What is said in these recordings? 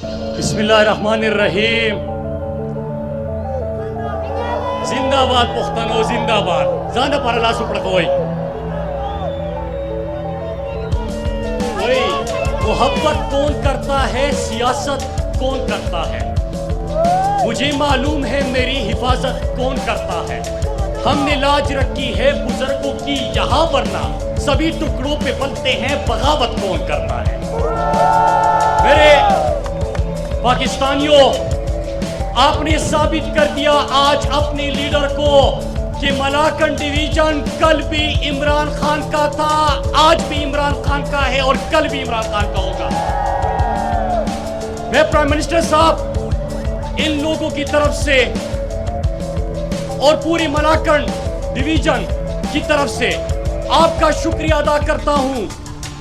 بسم اللہ الرحمن الرحیم. زندہ باد پختنو زندہ باد. زاندہ پر اللہ سپڑ کوئی محبت کون کرتا ہے, سیاست کون کرتا ہے, مجھے معلوم ہے میری حفاظت کون کرتا ہے. ہم نے لاج رکھی ہے بزرگوں کی یہاں, ورنہ سبھی ٹکڑوں پہ بنتے ہیں بغاوت کون کرتا ہے. میرے پاکستانیوں, آپ نے ثابت کر دیا آج اپنے لیڈر کو کہ ملاکنڈ ڈویژن کل بھی عمران خان کا تھا, آج بھی عمران خان کا ہے اور کل بھی عمران خان کا ہوگا. میں پرائم منسٹر صاحب ان لوگوں کی طرف سے اور پوری ملاکنڈ ڈویژن کی طرف سے آپ کا شکریہ ادا کرتا ہوں.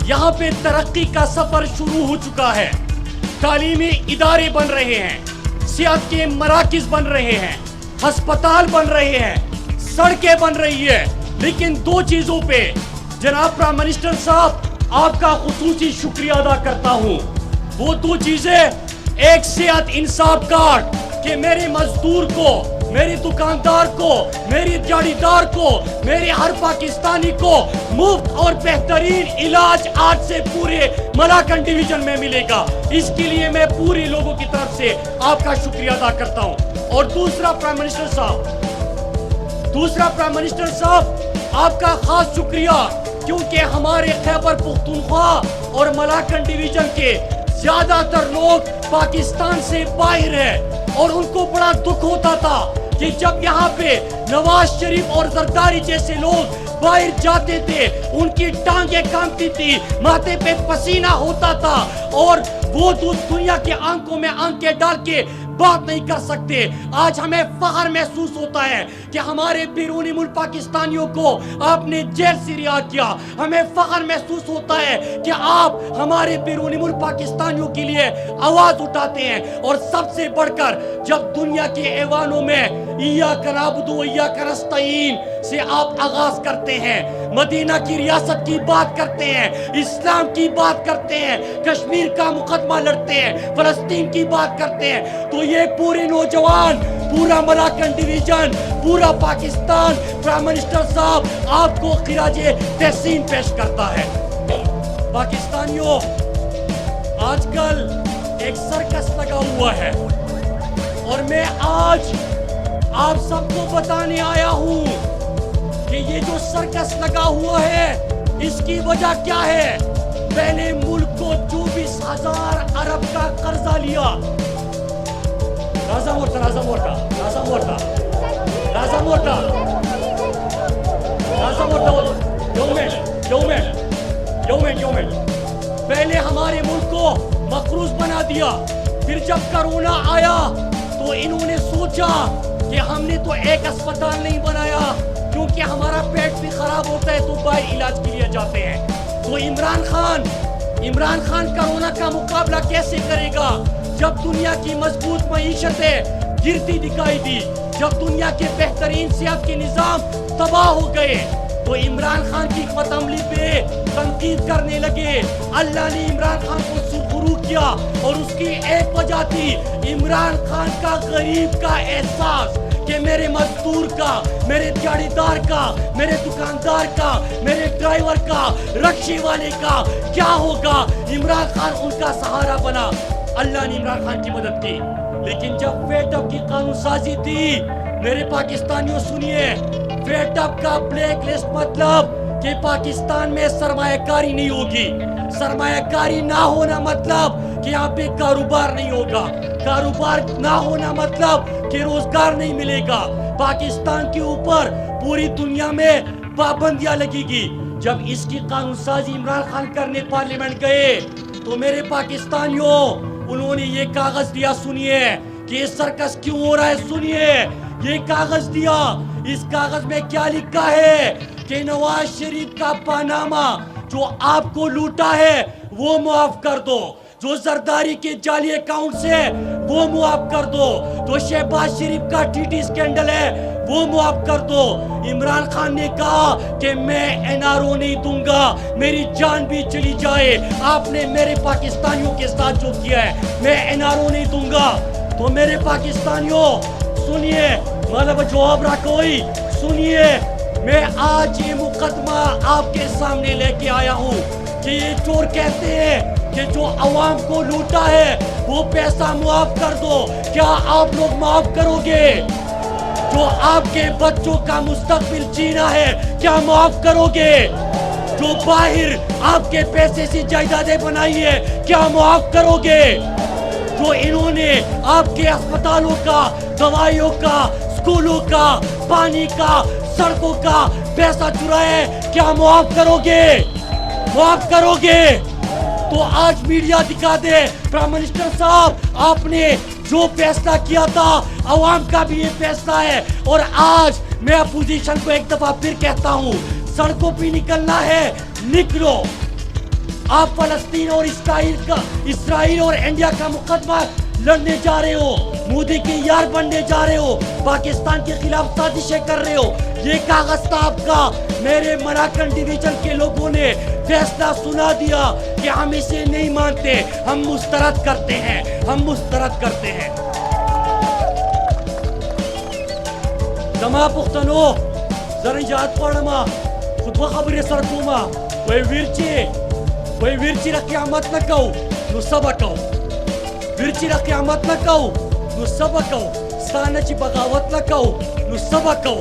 یہاں پہ ترقی کا سفر شروع ہو چکا ہے, تعلیمی ادارے بن رہے ہیں, صحت کے مراکز بن رہے ہیں, ہسپتال بن رہے ہیں, سڑکیں بن رہی ہے. لیکن دو چیزوں پہ جناب پرائم منسٹر صاحب آپ کا خصوصی شکریہ ادا کرتا ہوں. وہ دو چیزیں, ایک صحت انصاف کارڈ کہ میرے مزدور کو, میری دکاندار کو, میری دیہڑی دار کو, میرے ہر پاکستانی کو مفت اور بہترین علاج آج سے پورے ملاکنڈ ڈویژن میں ملے گا. اس کے لیے میں پوری لوگوں کی طرف سے آپ کا شکریہ ادا کرتا ہوں. اور دوسرا پرائم منسٹر صاحب آپ کا خاص شکریہ, کیونکہ ہمارے خیبر پختونخوا اور ملاکنڈ ڈویژن کے زیادہ تر لوگ پاکستان سے باہر ہیں, اور ان کو بڑا دکھ ہوتا تھا کہ جب یہاں پہ نواز شریف اور زرداری جیسے لوگ باہر جاتے تھے ان کی ٹانگیں کامتی تھی, ماتھے پہ پسینہ ہوتا تھا, اور وہ دنیا کے آنکھوں میں آنکھیں ڈال کے بات نہیں کر سکتے. آج ہمیں فخر محسوس ہوتا ہے کہ ہمارے بیرونی ملک پاکستانیوں کو آپ نے جیل سے رہا کیا. ہمیں فخر محسوس ہوتا ہے کہ آپ ہمارے بیرونی ملک پاکستانیوں کے لیے آواز اٹھاتے ہیں. اور سب سے بڑھ کر جب دنیا کے ایوانوں میں ایاک نعبد و ایاک نستعین سے آپ آغاز کرتے ہیں, مدینہ کی ریاست کی بات کرتے ہیں, اسلام کی بات کرتے ہیں, کشمیر کا مقدمہ لڑتے ہیں, فلسطین کی بات کرتے ہیں, تو یہ پورے نوجوان, پورا ملاکنڈ ڈویژن, پورا پاکستان پرائم منسٹر صاحب آپ کو خراج تحسین پیش کرتا ہے. پاکستانیوں, آج کل ایک سرکس لگا ہوا ہے, اور میں آج آپ سب کو بتانے آیا ہوں کہ یہ جو سرکس لگا ہوا ہے اس کی وجہ کیا ہے. پہلے ملک کو 24,000 ارب کا قرضہ لیا. رازا مورتا پہلے ہمارے ملک کو مقروض بنا دیا. پھر جب کرونا آیا تو انہوں نے سوچا کہ ہم نے تو ایک اسپتال نہیں بنایا, کیونکہ ہمارا پیٹ بھی خراب ہوتا ہے تو باہر علاج کے لیے جاتے ہیں. تو عمران خان کرونا کا مقابلہ کیسے کرے گا جب دنیا کی مضبوط معیشتیں گرتی دکھائی دی, جب دنیا کے بہترین صحت کے نظام تباہ ہو گئے. تو عمران خان کی حکمت عملی پہ تنقید کرنے لگے. اللہ نے عمران خان کو سرخرو کیا, اور اس کی ایک وجہ تھی عمران خان کا غریب کا احساس کہ میرے مزدور کا, میرے دیہڑی دار کا, میرے دکاندار کا, میرے ڈرائیور کا, رکشے والے کا کیا ہوگا. عمران خان ان کا سہارا بنا. اللہ نے عمران خان کی مدد کی. لیکن جب فیٹ اپ کی قانون سازی تھی, میرے پاکستانیوں سنیے, فیٹ اپ کا بلیک لسٹ مطلب کہ پاکستان میں سرمایہ کاری نہیں ہوگی. سرمایہ کاری نہ ہونا مطلب کہ یہاں پہ کاروبار نہیں ہوگا. کاروبار نہ ہونا مطلب کہ روزگار نہیں ملے گا. پاکستان کے اوپر پوری دنیا میں پابندیاں لگے گی. جب اس کی قانون سازی عمران خان کرنے پارلیمنٹ گئے تو میرے پاکستانیوں, انہوں نے یہ کاغذ دیا, سنیے کہ یہ سرکس کیوں ہو رہا ہے. سنیے, یہ کاغذ دیا. اس کاغذ میں کیا لکھا ہے کہ نواز شریف کا پاناما جو آپ کو لوٹا ہے وہ معاف کر دو, جو زرداری کے جعلی اکاؤنٹ سے وہ معاف کر دو, جو شہباز شریف کا ٹی ٹی سکینڈل ہے وہ معاف کر دو۔ عمران خان نے کہا کہ میں NRO نہیں دوں گا، میری جان بھی چلی جائے، آپ نے میرے پاکستانیوں کے ساتھ جو کیا ہے، میں NRO نہیں دوں گا۔ تو میرے پاکستانیوں سنیے، مطلب جواب رکھوئی سنیے، میں آج یہ مقدمہ آپ کے سامنے لے کے آیا ہوں کہ یہ چور کہتے ہیں کہ جو عوام کو لوٹا ہے وہ پیسہ معاف کر دو، کیا آپ لوگ معاف کرو گے؟ جو آپ کے بچوں کا مستقبل جینا ہے کیا معاف کرو گے؟ جو باہر آپ کے پیسے سے جائیدادیں بنائی ہے کیا معاف کرو گے؟ جو انہوں نے آپ کے اسپتالوں کا، دوائیوں کا، سکولوں کا، پانی کا، سڑکوں کا پیسہ چرایا ہے کیا معاف کرو گے؟ معاف کرو گے؟ تو آج میڈیا دکھا دے پرائم منسٹر صاحب آپ نے جو فیصلہ کیا تھا عوام کا بھی یہ فیصلہ ہے، اور آج میں اپوزیشن کو ایک دفعہ پھر کہتا ہوں سڑکوں پہ نکلنا ہے نکلو، آپ فلسطین اور اسرائیل اور انڈیا کا مقدمہ لڑنے جا رہے ہو، مودی کے یار بننے جا رہے ہو، پاکستان کے خلاف سازشیں کر رہے ہو، یہ کاغذ تھا آپ کا۔ میرے مراکن ڈویژن کے لوگوں نے فیصلہ سنا دیا کہ ہم اسے نہیں مانتے، ہم مسترد کرتے ہیں، ہم مسترد کرتے ہیں۔ زما پختنو ذرا یاد پڑھما خطبہ خبری سر کوما وی ویرچی را قیامت نہ کو نو سبا کو، ویرچی را قیامت نہ کو نو سبا کو، ستانه چی بغاوت نہ کو نو سبا کو،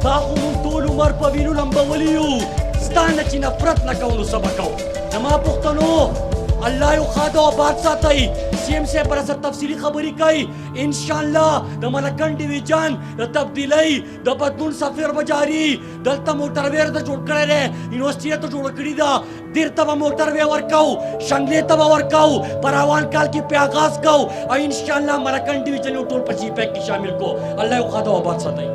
تا خو من طول عمر په وینو لمبولیو، ستانه چی نفرت نہ کو نو سبا کو۔ زما پختنو اللہ یو خادا و آباد ساتئی، سی ایم سے پر اثر تفصیلی خبری کئی انشاءاللہ دا ملکن ڈویژن دا تبدیلی دا بدلون سفیر بجاری دلتا موٹر ویر دا جوڑ کرے رہے، یونیورسٹی تو جوڑ کری دا دیر تبا موٹر ویر ورکاو، شنگلے تبا ورکاو، پراوان کال کی پہ آغاز کاو، اور انشاءاللہ ملکن ڈویژن یو ٹول پچی پیک کی شامل کو۔ اللہ یو خادا و آباد ساتئی۔